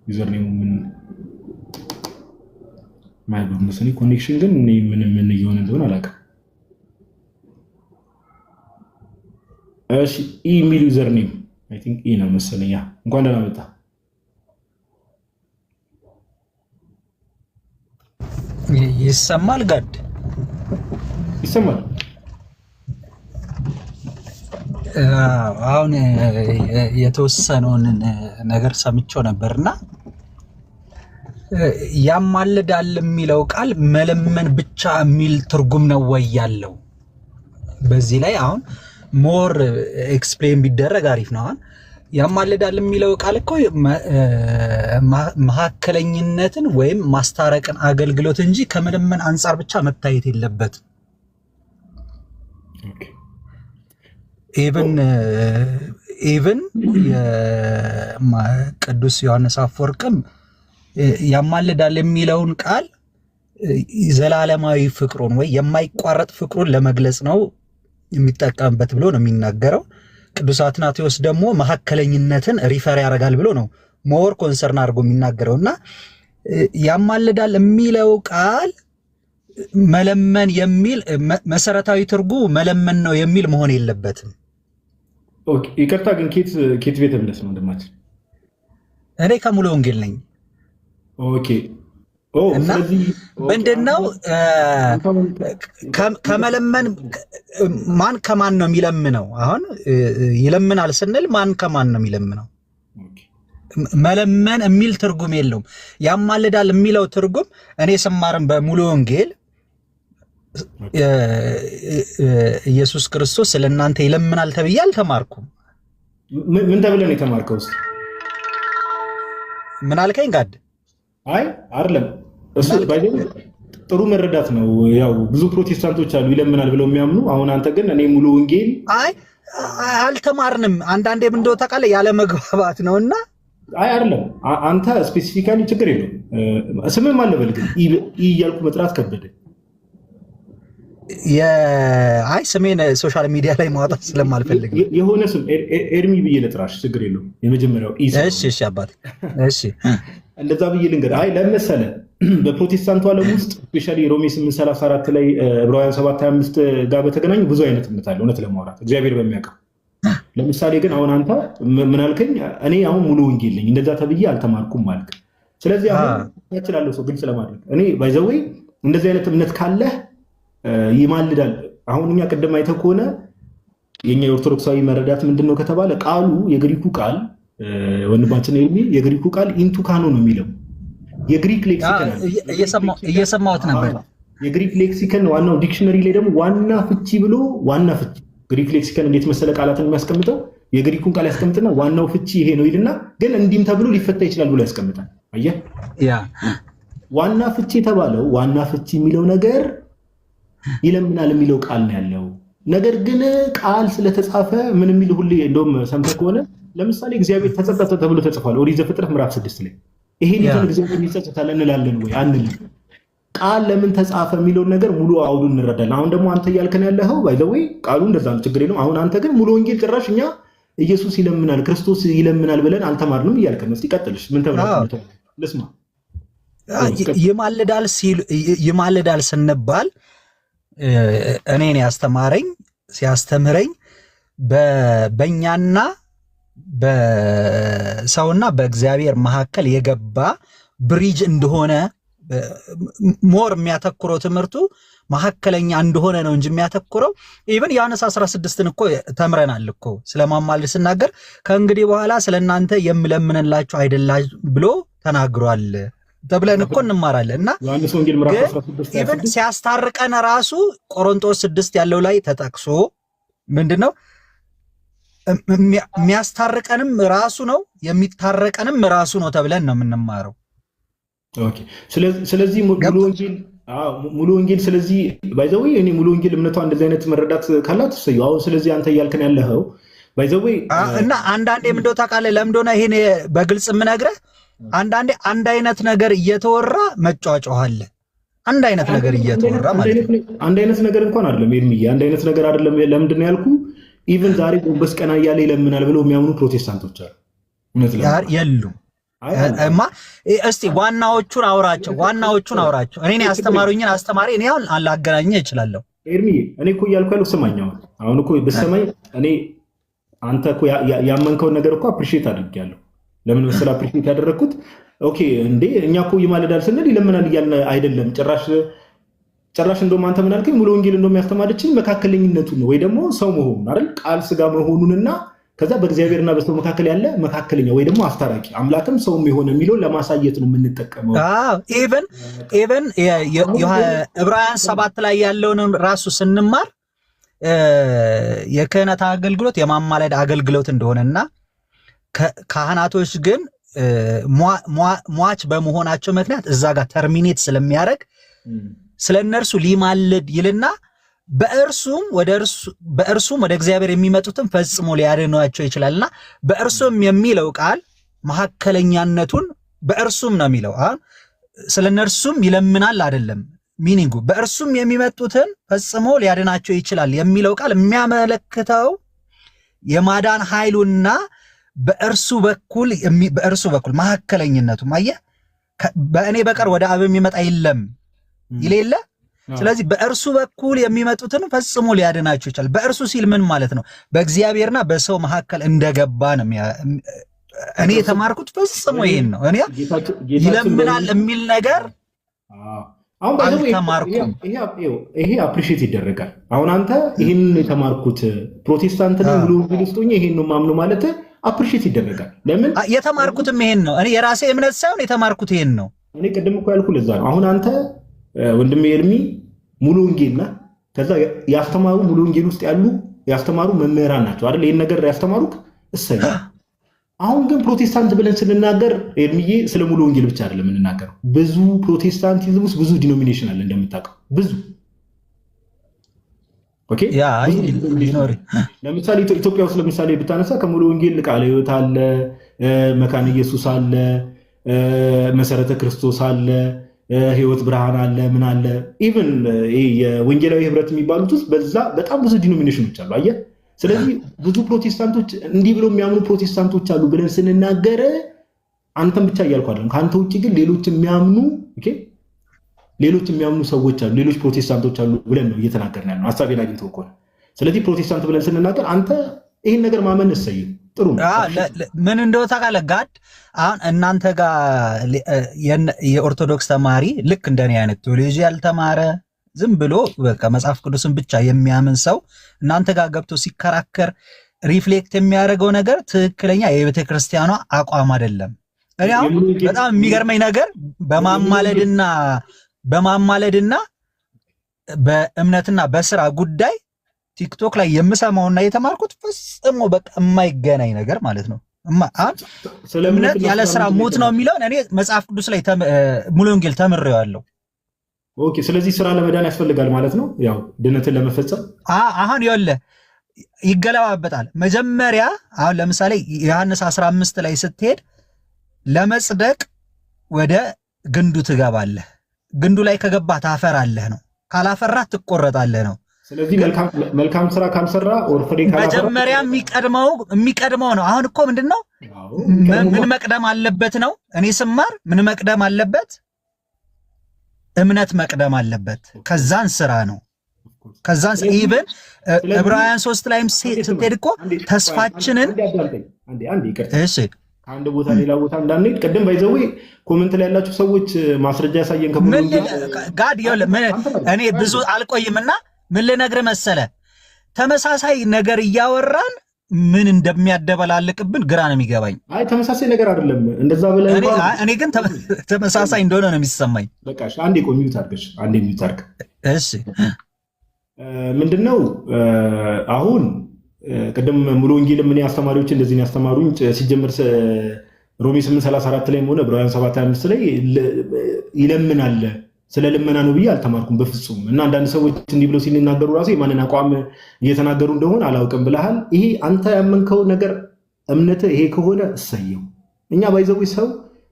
ዩዘር ኔም ምን ማለት ነው? ሰኒ ኮኔክሽን ግን ምን እየሆነ እንደሆነ አላውቅም። እሺ ኢሜል ዩዘር ኔም አይ ቲንክ ኢ ነው መሰለኝ። እንኳን ደህና መጣ። ይሰማል ጋድ ይሰማል? አሁን የተወሰነውን ነገር ሰምቼው ነበርና ያማልዳል የሚለው ቃል መለመን ብቻ የሚል ትርጉም ነው ወይ ያለው? በዚህ ላይ አሁን ሞር ኤክስፕሌን ቢደረግ አሪፍ ነው። አሁን ያማልዳል የሚለው ቃል እኮ መሀከለኝነትን ወይም ማስታረቅን አገልግሎት እንጂ ከመለመን አንጻር ብቻ መታየት የለበትም። ኢቭን የቅዱስ ዮሐንስ አፈወርቅም ያማልዳል የሚለውን ቃል ዘላለማዊ ፍቅሩን ወይ የማይቋረጥ ፍቅሩን ለመግለጽ ነው የሚጠቀምበት ብሎ ነው የሚናገረው። ቅዱስ አትናቴዎስ ደግሞ መሀከለኝነትን ሪፈር ያደርጋል ብሎ ነው ሞር ኮንሰርን አድርጎ የሚናገረው እና ያማልዳል የሚለው ቃል መለመን የሚል መሰረታዊ ትርጉሙ መለመን ነው የሚል መሆን የለበትም። ኦኬ፣ ይቅርታ ግን ኬት ቤተ እምነት ነው ወንድማችን? እኔ ከሙሉ ወንጌል ነኝ። ኦኬ፣ እና ምንድነው ከመለመን ማን ከማን ነው የሚለምነው? አሁን ይለምናል ስንል ማን ከማን ነው የሚለምነው? መለመን የሚል ትርጉም የለውም። ያማልዳል የሚለው ትርጉም እኔ ስማርም በሙሉ ወንጌል ኢየሱስ ክርስቶስ ስለእናንተ ይለምናል ተብዬ አልተማርኩም። ምን ተብለህ ነው የተማርከው? ምን አልከኝ ጋድ? አይ አይደለም፣ እሱ ጥሩ መረዳት ነው። ያው ብዙ ፕሮቴስታንቶች አሉ ይለምናል ብለው የሚያምኑ። አሁን አንተ ግን እኔ ሙሉ ወንጌል አልተማርንም። አንዳንዴ ምን እንደው ታውቃለህ ያለ መግባባት ነውና አይ አይደለም፣ አንተ ስፔሲፊካሊ ችግር የለውም። ስምም አለ በል ግን እያልኩ መጥራት ከበደ። አይ ስሜን ሶሻል ሚዲያ ላይ ማውጣት ስለማልፈልግ የሆነ ስም ኤርሚ ብዬ ልጥራሽ፣ ችግር የለውም። የመጀመሪያው እሺ አባት እሺ እንደዛ ብዬ ልንገር። አይ ለመሰለ በፕሮቴስታንቱ ዓለም ውስጥ ስፔሻሊ ሮሜ 8:34 ላይ ዕብራውያን 7:25 ጋር በተገናኙ ብዙ አይነት እምነት አለ። እውነት ለማውራት እግዚአብሔር በሚያውቀው ለምሳሌ ግን አሁን አንተ ምን አልከኝ? እኔ አሁን ሙሉ ወንጌል ነኝ እንደዛ ተብዬ አልተማርኩም ማለት። ስለዚህ አሁን ያችላለሁ ሰው ግልጽ ለማድረግ እኔ ባይዘዌ እንደዚህ አይነት እምነት ካለህ ይማልዳል። አሁን እኛ ቅድም አይተህ ከሆነ የኛ የኦርቶዶክሳዊ መረዳት ምንድነው ከተባለ ቃሉ የግሪኩ ቃል ወንድማችን ኤርሚ የግሪኩ ቃል ኢንቱ ካኖ ነው የሚለው የግሪክ ሌክሲከን እየሰማሁት ነበር። የግሪክ ሌክሲከን ዋናው ዲክሽነሪ ላይ ደግሞ ዋና ፍቺ ብሎ ዋና ፍቺ ግሪክ ሌክሲከን እንዴት መሰለ ቃላትን የሚያስቀምጠው የግሪኩን ቃል ያስቀምጥና ዋናው ፍቺ ይሄ ነው ይልና ግን እንዲህም ተብሎ ሊፈታ ይችላል ብሎ ያስቀምጣል። አየህ ዋና ፍቺ የተባለው ዋና ፍቺ የሚለው ነገር ይለምናል የሚለው ቃል ነው ያለው። ነገር ግን ቃል ስለተጻፈ ምን የሚል ሁሌ እንደውም ሰምተህ ከሆነ ለምሳሌ እግዚአብሔር ተጸጸተ ተብሎ ተጽፏል ኦሪት ዘፍጥረት ምዕራፍ 6 ላይ። ይሄን ይዘን እግዚአብሔር ይጸጸታል እንላለን ወይ አንልም? ቃል ለምን ተጻፈ የሚለውን ነገር ሙሉ አውዱን እንረዳለን። አሁን ደግሞ አንተ እያልከን ያለኸው ባይዘዌ ቃሉ እንደዛ ነው፣ ችግር የለውም። አሁን አንተ ግን ሙሉ ወንጌል ጭራሽ እኛ ኢየሱስ ይለምናል ክርስቶስ ይለምናል ብለን አልተማርንም እያልከን ነው። እስኪ ቀጥልሽ። ምን ተብሎ ልስማ። ይማልዳል ስንባል እኔን ያስተማረኝ ሲያስተምረኝ በእኛና በሰውና በእግዚአብሔር መካከል የገባ ብሪጅ እንደሆነ ሞር የሚያተኩረው ትምህርቱ መካከለኛ እንደሆነ ነው እንጂ የሚያተኩረው ኢቭን ዮሐንስ 16ን እኮ ተምረናል እኮ ስለማማለድ ስናገር ከእንግዲህ በኋላ ስለእናንተ የምለምንላችሁ አይደላችሁ ብሎ ተናግሯል ተብለን እኮ እንማራለን። እና ኢቭን ሲያስታርቀን ራሱ ቆሮንቶስ 6 ያለው ላይ ተጠቅሶ ምንድነው የሚያስታርቀንም ራሱ ነው የሚታረቀንም ራሱ ነው ተብለን ነው የምንማረው። ኦኬ ስለዚህ ሙሉ ወንጌል ስለዚህ ባይዘዌ እኔ ሙሉ ወንጌል እምነቷ እንደዚህ አይነት መረዳት ካላት ሰው አሁን ስለዚህ አንተ እያልከን ያለኸው ባይዘዌ እና አንዳንዴ ምን እንደው ታውቃለህ ለምንድነው ይሄን በግልጽ የምነግርህ አንዳንዴ አንድ አይነት ነገር እየተወራ መጫጫህ አለ። አንድ አይነት ነገር እየተወራ ማለት ነው። አንድ አይነት ነገር እንኳን አይደለም ኤርሚዬ፣ አንድ አይነት ነገር አይደለም። ለምንድነው ያልኩ ኢቭን ዛሬ ጎንበስ ቀና እያለ ይለምናል ብለው የሚያምኑ ፕሮቴስታንቶች አሉ። እውነት የሉም። እስቲ ዋናዎቹን አውራቸው። እኔ ያስተማሩኝን አስተማሪ እኔ አሁን አላገናኘህ እችላለሁ። ኤርሚዬ እኔ እኮ እያልኩ ያለው ስማኝ። አሁን እኮ ብትሰማኝ እኔ አንተ እኮ ያመንከውን ነገር እኮ አፕሪሺየት አድርጌያለሁ። ለምን መሰለህ አፕሪሺየት ያደረግኩት? ኦኬ እንዴ እኛ እኮ ይማልዳል ስንል ይለምናል እያልን አይደለም። ጭራሽ ጭራሽ እንደውም አንተ ምን አልከኝ? ሙሉ ወንጌል እንደውም ያስተማረችኝ መካከለኝነቱን ነው ወይ ደግሞ ሰው መሆኑን አይደል? ቃል ስጋ መሆኑንና ከዛ በእግዚአብሔርና በሰው መካከል ያለ መካከለኛ ወይ ደግሞ አስታራቂ አምላክም ሰውም የሆነ የሚለውን ለማሳየት ነው የምንጠቀመው። ኢቨን ዕብራውያን 7 ላይ ያለውን ራሱ ስንማር የክህነት አገልግሎት የማማለድ አገልግሎት እንደሆነና ካህናቶች ግን ሟች በመሆናቸው ምክንያት እዛ ጋር ተርሚኔት ስለሚያደርግ ስለ እነርሱ ሊማልድ ይልና በእርሱም ወደ እግዚአብሔር የሚመጡትን ፈጽሞ ሊያድኗቸው ይችላልና በእርሱም የሚለው ቃል መካከለኛነቱን በእርሱም ነው የሚለው። አሁን ስለ እነርሱም ይለምናል አይደለም ሚኒንጉ በእርሱም የሚመጡትን ፈጽሞ ሊያድናቸው ይችላል የሚለው ቃል የሚያመለክተው የማዳን ኃይሉና በእርሱ በኩል መካከለኝነቱ ማየ በእኔ በቀር ወደ አብ የሚመጣ የለም ይሌለ። ስለዚህ በእርሱ በኩል የሚመጡትን ፈጽሞ ሊያድናቸው ይችላል። በእርሱ ሲል ምን ማለት ነው? በእግዚአብሔርና በሰው መካከል እንደገባ ነው። እኔ የተማርኩት ፈጽሞ ይሄን ነው። እኔ ይለምናል የሚል ነገር አልተማርኩም። ይሄ አፕሪሺየት ይደረጋል። አሁን አንተ ይህን የተማርኩት ፕሮቴስታንት ነው ብሎ ቢልስቶኝ ይሄን ነው ማምኑ ማለት አፕሪሺየት ይደረጋል። ለምን የተማርኩትም ይሄን ነው። እኔ የራሴ እምነት ሳይሆን የተማርኩት ይሄን ነው። እኔ ቅድም እኮ ያልኩህ ለዛ ነው። አሁን አንተ ወንድሜ ኤርሚ ሙሉ ወንጌልና ከዛ ያስተማሩ ሙሉ ወንጌል ውስጥ ያሉ ያስተማሩ መምህራን ናቸው አይደል? ይሄን ነገር ያስተማሩት እሰይ። አሁን ግን ፕሮቴስታንት ብለን ስንናገር ኤርሚዬ ስለ ሙሉ ወንጌል ብቻ አይደለም የምንናገረው። ብዙ ፕሮቴስታንቲዝም ውስጥ ብዙ ዲኖሚኔሽን አለ እንደምታውቀው ብዙ። ኦኬ ለምሳሌ ኢትዮጵያ ውስጥ ለምሳሌ ብታነሳ ከሙሉ ወንጌል ቃለ ሕይወት አለ፣ መካነ ኢየሱስ አለ፣ መሰረተ ክርስቶስ አለ፣ ህይወት ብርሃን አለ፣ ምን አለ። ኢቭን የወንጌላዊ ህብረት የሚባሉት ውስጥ በዛ በጣም ብዙ ዲኖሚኔሽኖች አሉ። አየህ። ስለዚህ ብዙ ፕሮቴስታንቶች እንዲህ ብሎ የሚያምኑ ፕሮቴስታንቶች አሉ ብለን ስንናገር አንተም ብቻ እያልኩ አይደለም፣ ከአንተ ውጭ ግን ሌሎች የሚያምኑ ሰዎች አሉ፣ ሌሎች ፕሮቴስታንቶች አሉ ብለን ነው እየተናገርን ያለው። ሀሳቤን አግኝተው እኮ ነው። ስለዚህ ፕሮቴስታንት ብለን ስንናገር አንተ ይህን ነገር ማመን እሰይ ጥሩ ነው። ምን እንደው ታውቃለህ ጋድ አሁን እናንተ ጋር የኦርቶዶክስ ተማሪ ልክ እንደኔ አይነት ቴዎሎጂ ያልተማረ ዝም ብሎ በቃ መጽሐፍ ቅዱስን ብቻ የሚያምን ሰው እናንተ ጋር ገብቶ ሲከራከር ሪፍሌክት የሚያደርገው ነገር ትክክለኛ የቤተ ክርስቲያኗ አቋም አይደለም። እኔ አሁን በጣም የሚገርመኝ ነገር በማማለድና በእምነትና በስራ ጉዳይ ቲክቶክ ላይ የምሰማውና የተማርኩት ፈጽሞ በቃ የማይገናኝ ነገር ማለት ነው። እምነት ያለ ስራ ሞት ነው የሚለውን እኔ መጽሐፍ ቅዱስ ላይ ሙሉ ወንጌል ተምሬዋለሁ። ኦኬ፣ ስለዚህ ስራ ለመዳን ያስፈልጋል ማለት ነው፣ ያው ድነትን ለመፈጸም። አሁን ይኸውልህ ይገለባበጣል። መጀመሪያ አሁን ለምሳሌ ዮሐንስ 15 ላይ ስትሄድ ለመጽደቅ ወደ ግንዱ ትገባለህ፣ ግንዱ ላይ ከገባህ ታፈራለህ ነው፣ ካላፈራህ ትቆረጣለህ ነው። ስለዚህ መልካም ስራ ካልሰራ መጀመሪያ የሚቀድመው ነው። አሁን እኮ ምንድነው ምን መቅደም አለበት ነው? እኔ ስማር ምን መቅደም አለበት? እምነት መቅደም አለበት። ከዛን ስራ ነው። ከዛን ኢቭን ዕብራውያን 3 ላይም ስትሄድ እኮ ተስፋችንን እሺ ከአንድ ቦታ ሌላ ቦታ እንዳንሄድ ቅድም ባይዘው ኮሜንት ላይ ያላችሁ ሰዎች ማስረጃ ያሳየን ጋድ እኔ ብዙ አልቆይምና ምን ልነግርህ መሰለህ፣ ተመሳሳይ ነገር እያወራን ምን እንደሚያደበላልቅብን ግራ ነው የሚገባኝ። አይ ተመሳሳይ ነገር አይደለም እንደዛ ብለህ እኔ ግን ተመሳሳይ እንደሆነ ነው የሚሰማኝ። በቃ አንዴ ቆይ ሚውት አድርገሽ አንዴ ሚውት አድርግ። እሺ ምንድነው አሁን ቅድም ሙሉ ወንጌል ምን አስተማሪዎች እንደዚህ ያስተማሩኝ ሲጀምር ሮሜ 8:34 ላይ ሆነ ዕብራውያን 7:25 ላይ ይለምናል። ስለ ልመና ነው ብዬ አልተማርኩም በፍጹም። እና አንዳንድ ሰዎች እንዲህ ብለው ሲናገሩ ራሱ የማንን አቋም እየተናገሩ እንደሆነ አላውቅም ብለሃል። ይሄ አንተ ያመንከው ነገር እምነት ይሄ ከሆነ እሰየው። እኛ ባይዘው ሰው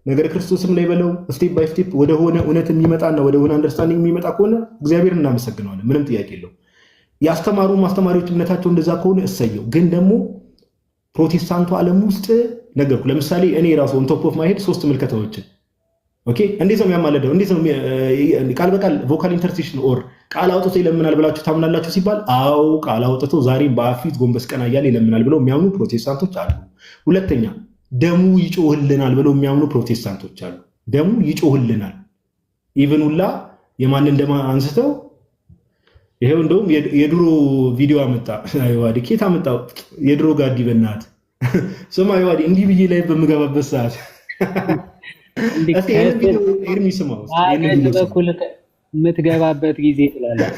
ነገር ክርስቶስም ላይ በለው ስቴፕ ባይ ስቴፕ ወደ ሆነ እውነት የሚመጣና ወደ ሆነ አንደርስታንዲንግ የሚመጣ ከሆነ እግዚአብሔር እናመሰግነዋለን፣ ምንም ጥያቄ የለው። ያስተማሩ ማስተማሪዎች እምነታቸው እንደዛ ከሆነ እሰየው። ግን ደግሞ ፕሮቴስታንቱ ዓለም ውስጥ ነገርኩ። ለምሳሌ እኔ ራሱ ኦን ቶፕ ኦፍ ማይ ሄድ 3 ምልከታዎችን ኦኬ፣ እንዴት ነው የሚያማለደው? እንዴት ነው ቃል በቃል ቮካል ኢንተርሴሽን ኦር ቃል አውጥቶ ይለምናል ብላችሁ ታምናላችሁ ሲባል፣ አዎ ቃል አውጥቶ ዛሬም በአፊት ጎንበስ ቀና እያለ ይለምናል ብለው የሚያምኑ ፕሮቴስታንቶች አሉ። ሁለተኛ ደሙ ይጮህልናል ብለው የሚያምኑ ፕሮቴስታንቶች አሉ። ደሙ ይጮህልናል ኢቭን ሁላ የማንን ደም አንስተው ይሄው እንደውም የድሮ ቪዲዮ አመጣ። አይዋዲ ኬት አመጣው? የድሮ ጋዲ በእናት ስማ አይዋዲ እንዲህ ብዬ ላይ በምገባበት ሰዓት ኤርሚ ስማው በኩል የምትገባበት ጊዜ ትላለህ